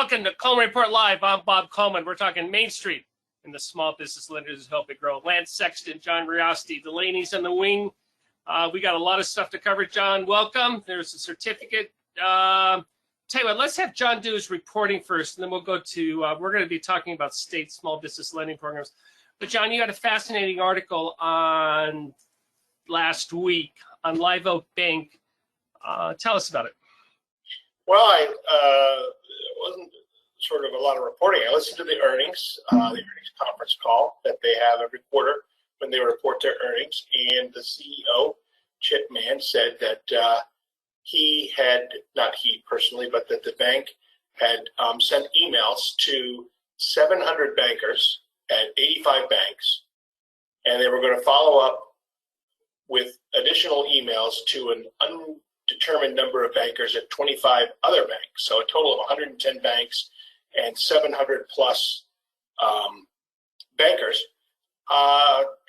Welcome to Coleman Report Live. I'm Bob Coleman. We're talking Main Street and the small business lenders who help it grow. Lance Sexton, John Riosty, Delaney's on the wing. We got a lot of stuff to cover. John, welcome. There's a certificate. Tell you what, let's have John do his reporting first, and then we'll go to, we're going to be talking about state small business lending programs. But John, you had a fascinating article on last week on Live Oak Bank. Tell us about it. Well, it wasn't sort of a lot of reporting. I listened to the earnings conference call that they have every quarter when they report their earnings, and the CEO, Chip Mann, said that he had, not he personally, but that the bank had sent emails to 700 bankers at 85 banks, and they were going to follow up with additional emails to an undetermined number of bankers at 25 other banks. So a total of 110 banks and 700 plus bankers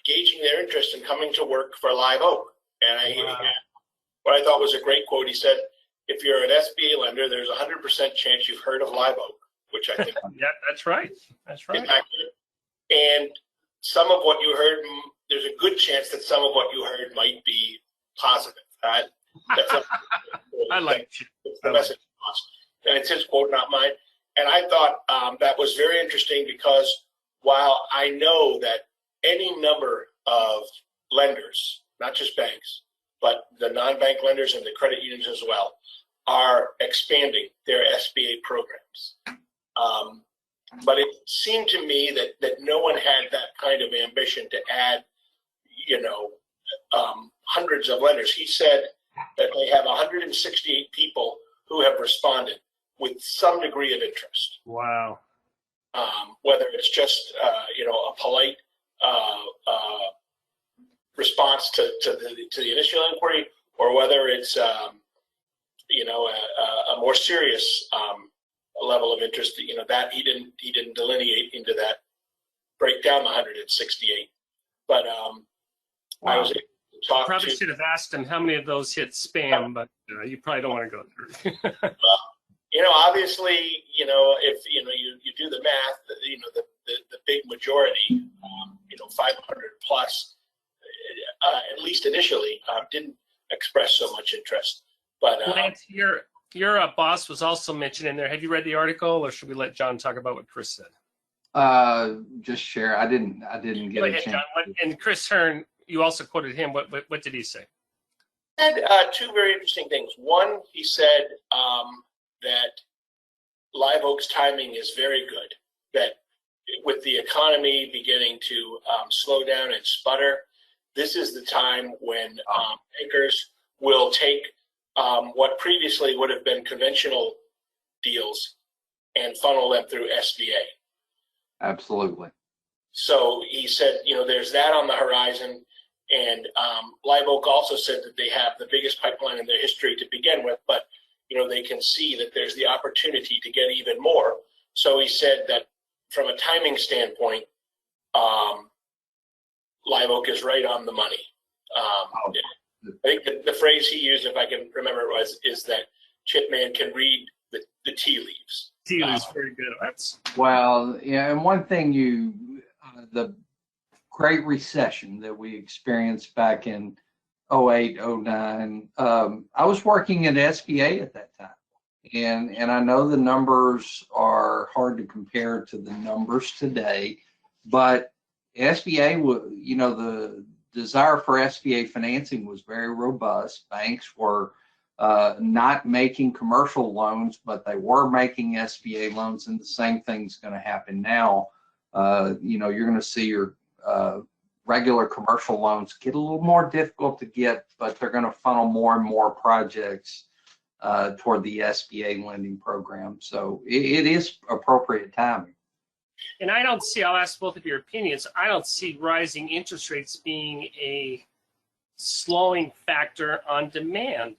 gauging their interest in coming to work for Live Oak. And what I thought was a great quote, he said, if you're an SBA lender, there's a 100% chance you've heard of Live Oak, which I think yeah, that's right. That's right. is accurate. And some of what you heard, there's a good chance that some of what you heard might be positive. That's I like the message. And it's his quote, not mine. And I thought that was very interesting because while I know that any number of lenders, not just banks, but the non-bank lenders and the credit unions as well, are expanding their SBA programs. But it seemed to me that no one had that kind of ambition to add, hundreds of lenders. He said that they have 168 people who have responded with some degree of interest. Wow. Whether it's just, a polite response to the initial inquiry, or whether it's, a more serious level of interest. That he didn't delineate into that, break down the 168. But wow. I was able to talk probably to. should have asked him how many of those hit spam, but you probably don't want to go through. Well, obviously, if you do the math, the big majority, 500 plus, at least initially, didn't express so much interest. But Lance, your boss was also mentioned in there. Have you read the article, or should we let John talk about what Chris said? Just share. I didn't get a chance. John. And Chris Hearn, you also quoted him. What did he say? He had two very interesting things. One, he said that Live Oak's timing is very good, that with the economy beginning to slow down and sputter, this is the time when bankers will take what previously would have been conventional deals and funnel them through SBA. Absolutely. So he said, there's that on the horizon. And Live Oak also said that they have the biggest pipeline in their history to begin with, but they can see that there's the opportunity to get even more. So he said that from a timing standpoint, Live Oak is right on the money. I think the phrase he used, if I can remember it, is that Chip Mann can read the tea leaves. Tea leaves, very good. Well, yeah, and one thing the Great Recession that we experienced back in 08, 09, I was working at SBA at that time. And I know the numbers are hard to compare to the numbers today, but SBA, the desire for SBA financing was very robust. Banks were not making commercial loans, but they were making SBA loans, and the same thing's going to happen now. You're going to see your regular commercial loans get a little more difficult to get, but they're going to funnel more and more projects toward the SBA lending program. So it is appropriate timing. And I don't see, I'll ask both of your opinions, I don't see rising interest rates being a slowing factor on demand.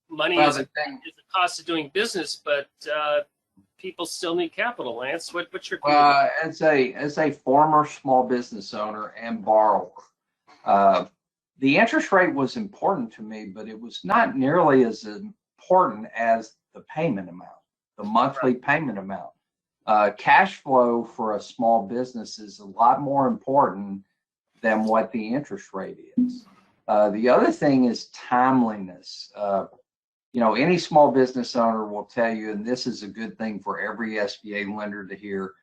Money is a cost of doing business, but people still need capital. Lance, what's your opinion? As a former small business owner and borrower, the interest rate was important to me, but it was not nearly as important as the payment amount. the monthly payment amount. Cash flow for a small business is a lot more important than what the interest rate is. The other thing is timeliness. Any small business owner will tell you, and this is a good thing for every SBA lender to hear.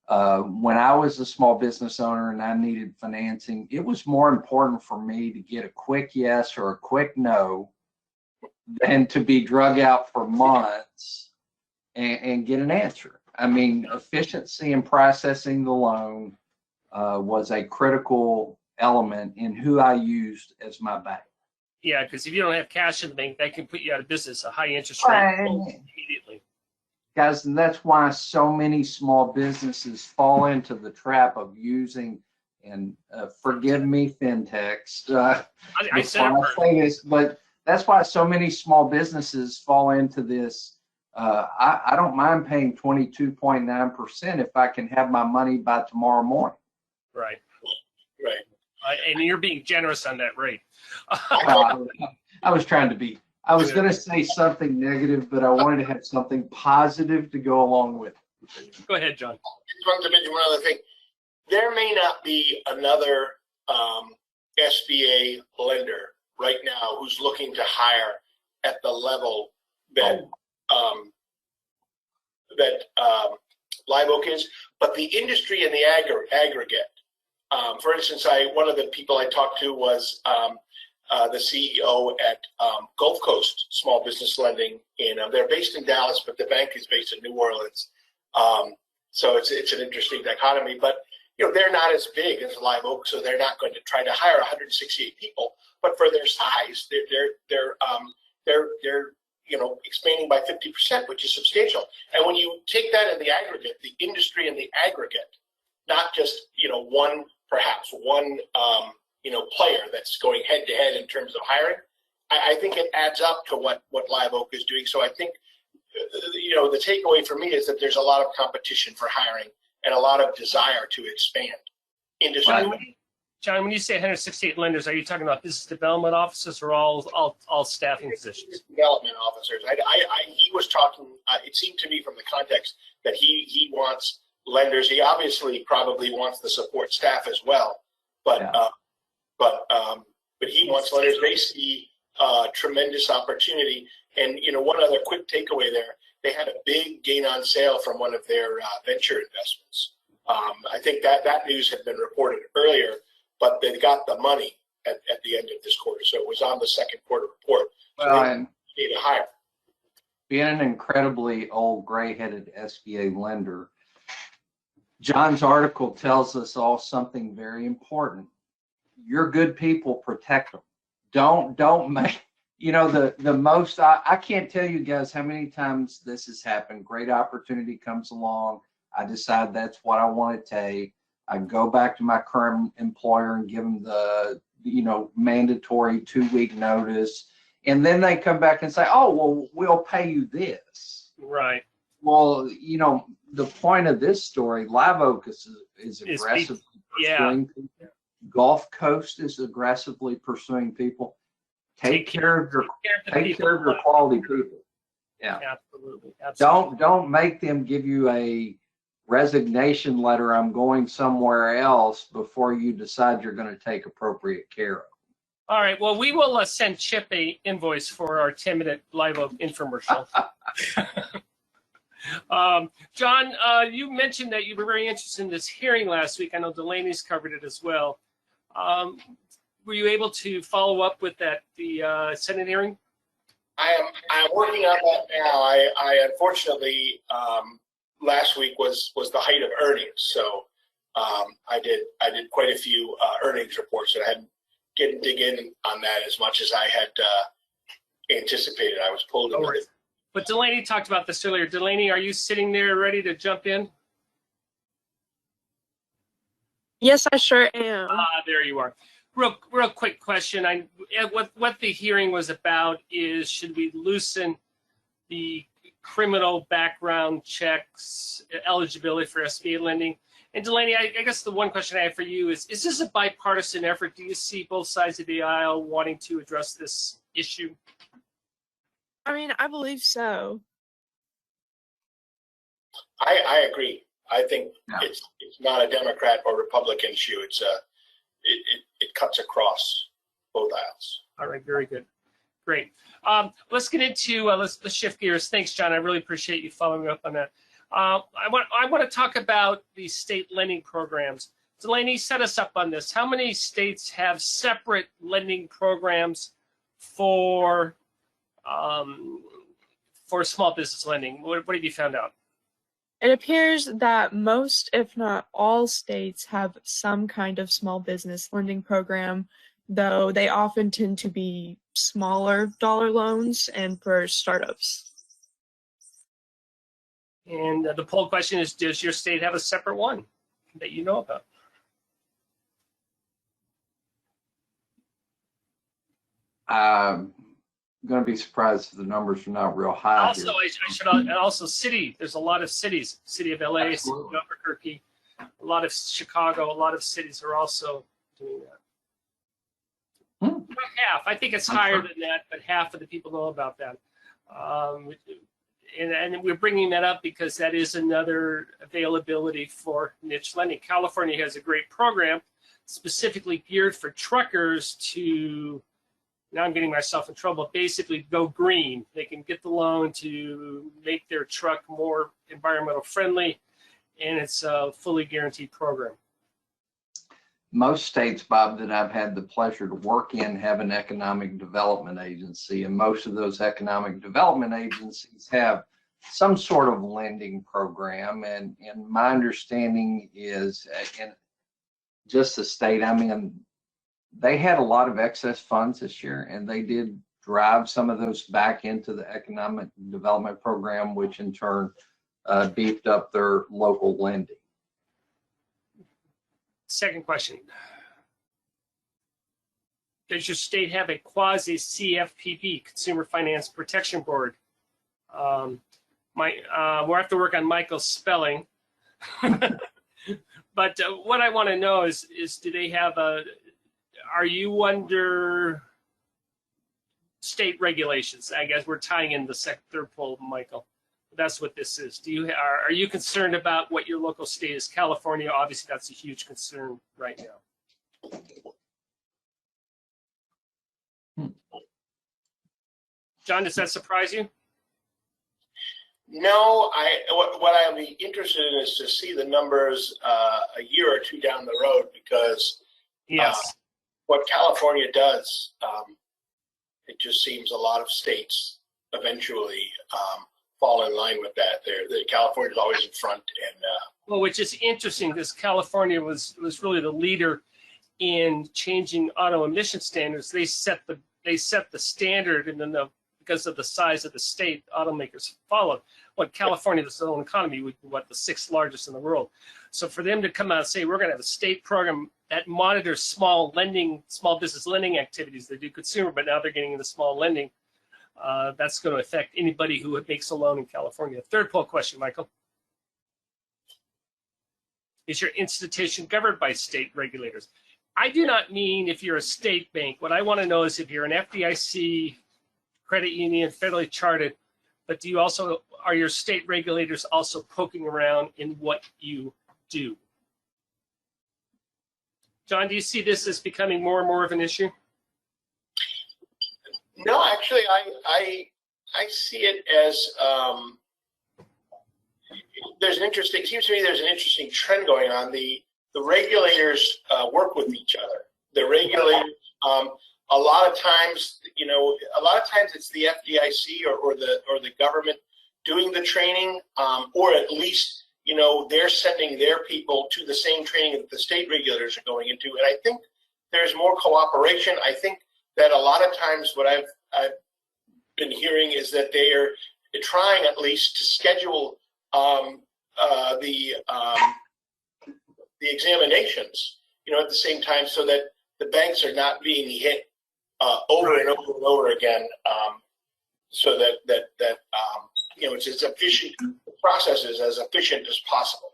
When I was a small business owner and I needed financing, it was more important for me to get a quick yes or a quick no than to be drug out for months and get an answer. I mean, efficiency in processing the loan was a critical element in who I used as my bank. Yeah, because if you don't have cash in the bank, that can put you out of business. A high interest rate Right. immediately. Guys, and that's why so many small businesses fall into the trap of using, and forgive me, fintechs. I said it first. Say this, but that's why so many small businesses fall into this. I don't mind paying 22.9% if I can have my money by tomorrow morning. Right. Right. And you're being generous on that rate. I was trying to be. I was going to say something negative, but I wanted to have something positive to go along with it. Go ahead, John. I just wanted to mention one other thing. There may not be another SBA lender right now who's looking to hire at the level that Live Oak is, but the industry and the aggregate. For instance, one of the people I talked to was the CEO at Gulf Coast Small Business Lending, and they're based in Dallas, but the bank is based in New Orleans. So it's an interesting dichotomy. But they're not as big as Live Oak, so they're not going to try to hire 168 people. But for their size, they're expanding by 50%, which is substantial. And when you take that in the aggregate, the industry in the aggregate, not just one player that's going head to head in terms of hiring, I think it adds up to what Live Oak is doing. So I think the takeaway for me is that there's a lot of competition for hiring and a lot of desire to expand industry. John, when you say 168 lenders, are you talking about business development officers or all staffing positions? Development officers. He was talking. It seemed to me from the context that he wants lenders. He obviously probably wants the support staff as well, but he wants lenders. They see tremendous opportunity. And one other quick takeaway there: they had a big gain on sale from one of their venture investments. I think that news had been reported earlier, but they got the money at the end of this quarter, so it was on the second quarter report. So they need to hire. Being an incredibly old, gray-headed SBA lender, John's article tells us all something very important. Your good people, protect them. Don't make, the most, I can't tell you guys how many times this has happened. Great opportunity comes along. I decide that's what I want to take. I go back to my current employer and give them the, mandatory 2-week notice. And then they come back and say, oh, well, we'll pay you this. Right. Well, the point of this story, Live Oak is aggressively pursuing people. Gulf Coast is aggressively pursuing people. Take care of your quality people. Yeah. Absolutely. Don't make them give you a resignation letter, I'm going somewhere else, before you decide you're going to take appropriate care of. All right. Well, we will send Chip a invoice for our 10-minute Live Oak infomercial. John, you mentioned that you were very interested in this hearing last week. I know Delaney's covered it as well. Were you able to follow up with the Senate hearing? I am working on that now. I unfortunately last week was the height of earnings, so I did quite a few earnings reports, and I hadn't dig in on that as much as I had anticipated. I was pulled into it. But Delaney talked about this earlier. Delaney, are you sitting there ready to jump in? Yes, I sure am. There you are. Real quick question. What the hearing was about is, should we loosen the criminal background checks eligibility for SBA lending? And Delaney, I guess the one question I have for you is this a bipartisan effort? Do you see both sides of the aisle wanting to address this issue? I mean, I believe so. I agree. I think Yeah. it's not a Democrat or Republican issue. It cuts across both aisles. All right, very good. Great. Let's get into, let's shift gears. Thanks, John. I really appreciate you following up on that. I want to talk about the state lending programs. Delaney, set us up on this. How many states have separate lending programs for small business lending? What have you found out? It appears that most, if not all, states have some kind of small business lending program, though they often tend to be smaller dollar loans and for startups. And the poll question is, does your state have a separate one that you know about? I'm going to be surprised if the numbers are not real high. Also, here. I should, and also city. There's a lot of cities. City of LA, City of Absolutely. Albuquerque, a lot of Chicago. A lot of cities are also doing that. About half. I think it's higher than that, but half of the people know about that. And we're bringing that up because that is another availability for niche lending. California has a great program specifically geared for truckers to, now I'm getting myself in trouble, basically go green. They can get the loan to make their truck more environmental friendly, and it's a fully guaranteed program. Most states, Bob, that I've had the pleasure to work in have an economic development agency, and most of those economic development agencies have some sort of lending program. And my understanding is, in just the state I'm in, they had a lot of excess funds this year, and they did drive some of those back into the economic development program, which in turn beefed up their local lending. Second question. Does your state have a quasi CFPB, Consumer Finance Protection Board? We'll have to work on Michael's spelling. But what I want to know is do they have are you under state regulations? I guess we're tying in the third poll, Michael. That's what this is. Are you concerned about what your local state is? California, obviously, that's a huge concern right now. John, does that surprise you? No, what I'll be interested in is to see the numbers a year or two down the road, because Yes. What California does, it just seems a lot of states eventually fall in line with that. California is always in front, and Well, which is interesting because California was really the leader in changing auto emission standards. They set the standard, and then because of the size of the state, automakers followed. What California, its own economy, would be the 6th largest in the world. So for them to come out and say we're going to have a state program that monitors small business lending activities, they do consumer, but now they're getting into small lending. That's going to affect anybody who makes a loan in California. Third poll question, Michael. Is your institution governed by state regulators? I do not mean if you're a state bank. What I want to know is if you're an FDIC, credit union, federally chartered, but are your state regulators also poking around in what you do? John, do you see this as becoming more and more of an issue? no, actually, I see it as it seems to me there's an interesting trend going on. The regulators work with each other. The regulators, a lot of times it's the FDIC or the government doing the training, or at least they're sending their people to the same training that the state regulators are going into. And I think there's more cooperation. I think that a lot of times what I've been hearing is that they're trying at least to schedule the examinations, at the same time, so that the banks are not being hit over and over and over again, so that it's as efficient, the process is as efficient as possible.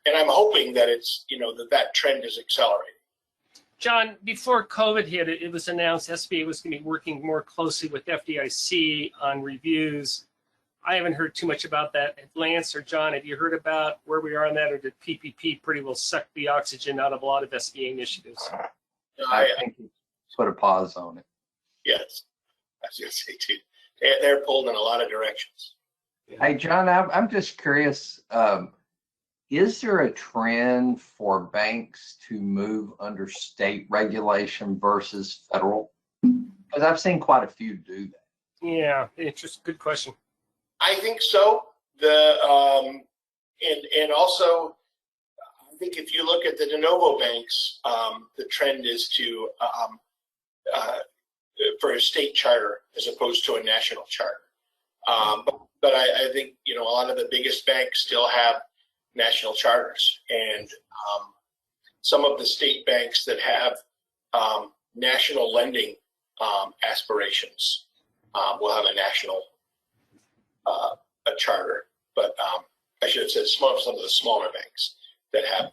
And I'm hoping that it's that trend is accelerating. John, before COVID hit, it was announced SBA was going to be working more closely with FDIC on reviews. I haven't heard too much about that. Lance or John, have you heard about where we are on that, or did PPP pretty well suck the oxygen out of a lot of SBA initiatives? I think you put a pause on it. Yes, I was going to say too. They're pulled in a lot of directions. Hey, John, I'm just curious. Is there a trend for banks to move under state regulation versus federal? Because I've seen quite a few do that. Yeah, interesting. Good question. I think so. And also, I think if you look at the de novo banks, the trend is to for a state charter as opposed to a national charter. But I think a lot of the biggest banks still have national charters, and some of the state banks that have national lending aspirations will have a national a charter. But I should have said some of the smaller banks that have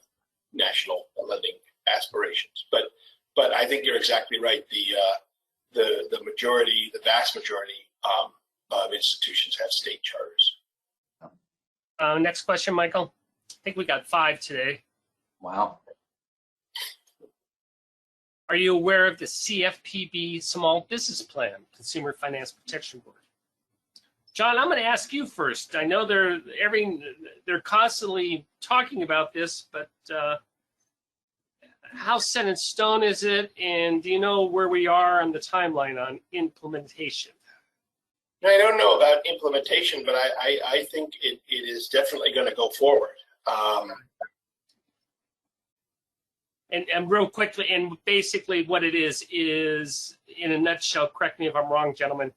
national lending aspirations. But I think you're exactly right. The majority, the vast majority of institutions have state charters. Next question, Michael. I think we got 5 today. Wow. Are you aware of the CFPB Small Business Plan, Consumer Finance Protection Board? John, I'm going to ask you first. I know they're constantly talking about this, but how set in stone is it? And do you know where we are on the timeline on implementation? I don't know about implementation, but I think it is definitely going to go forward. And real quickly, and basically what it is in a nutshell, correct me if I'm wrong, gentlemen,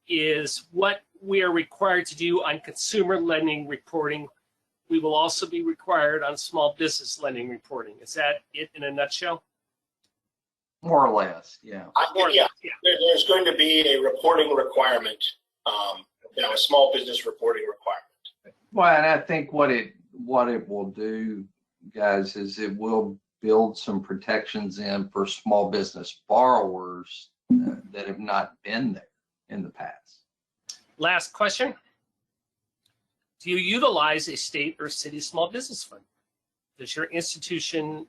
is what we are required to do on consumer lending reporting. We will also be required on small business lending reporting. Is that it in a nutshell? More or less, yeah. Yeah. There's going to be a reporting requirement, a small business reporting requirement. Well, and I think what it will do, guys, is it will build some protections in for small business borrowers that have not been there in the past. Last question. Do you utilize a state or city small business fund? Does your institution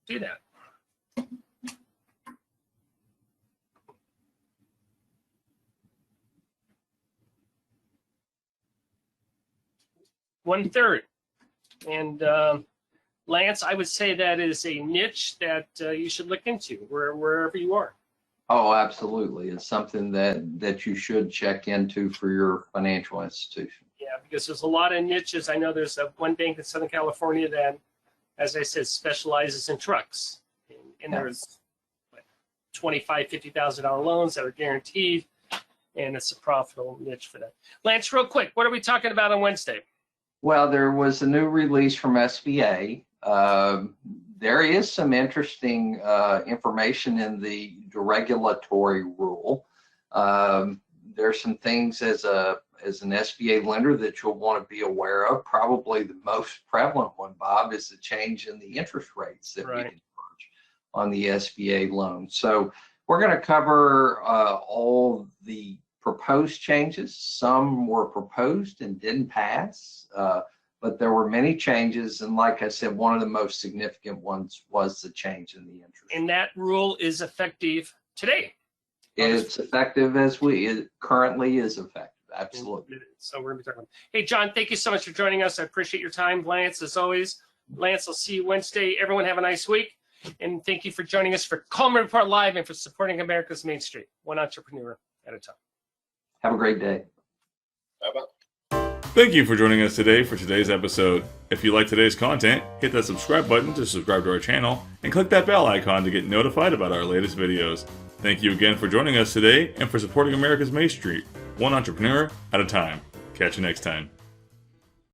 do that? One-third. And Lance, I would say that is a niche that you should look into wherever you are. Oh, absolutely. It's something that you should check into for your financial institution. Yeah, because there's a lot of niches. I know there's one bank in Southern California that, as I said, specializes in trucks. And there's like $25,000, $50,000 loans that are guaranteed, and it's a profitable niche for that. Lance, real quick, what are we talking about on Wednesday? Well, there was a new release from SBA. There is some interesting information in the deregulatory rule. There's some things as an SBA lender that you'll want to be aware of. Probably the most prevalent one, Bob, is the change in the interest rates that we can charge on the SBA loan. So we're going to cover all the proposed changes. Some were proposed and didn't pass. But there were many changes, and like I said, one of the most significant ones was the change in the interest. And that rule is effective today. It's effective it currently is effective, absolutely. So we're going to be talking about. Hey, John, thank you so much for joining us. I appreciate your time. Lance, as always. Lance, I'll see you Wednesday. Everyone have a nice week. And thank you for joining us for Coleman Report Live and for supporting America's Main Street, one entrepreneur at a time. Have a great day. Bye-bye. Thank you for joining us today for today's episode. If you like today's content, hit that subscribe button to subscribe to our channel and click that bell icon to get notified about our latest videos. Thank you again for joining us today and for supporting America's Main Street, one entrepreneur at a time. Catch you next time.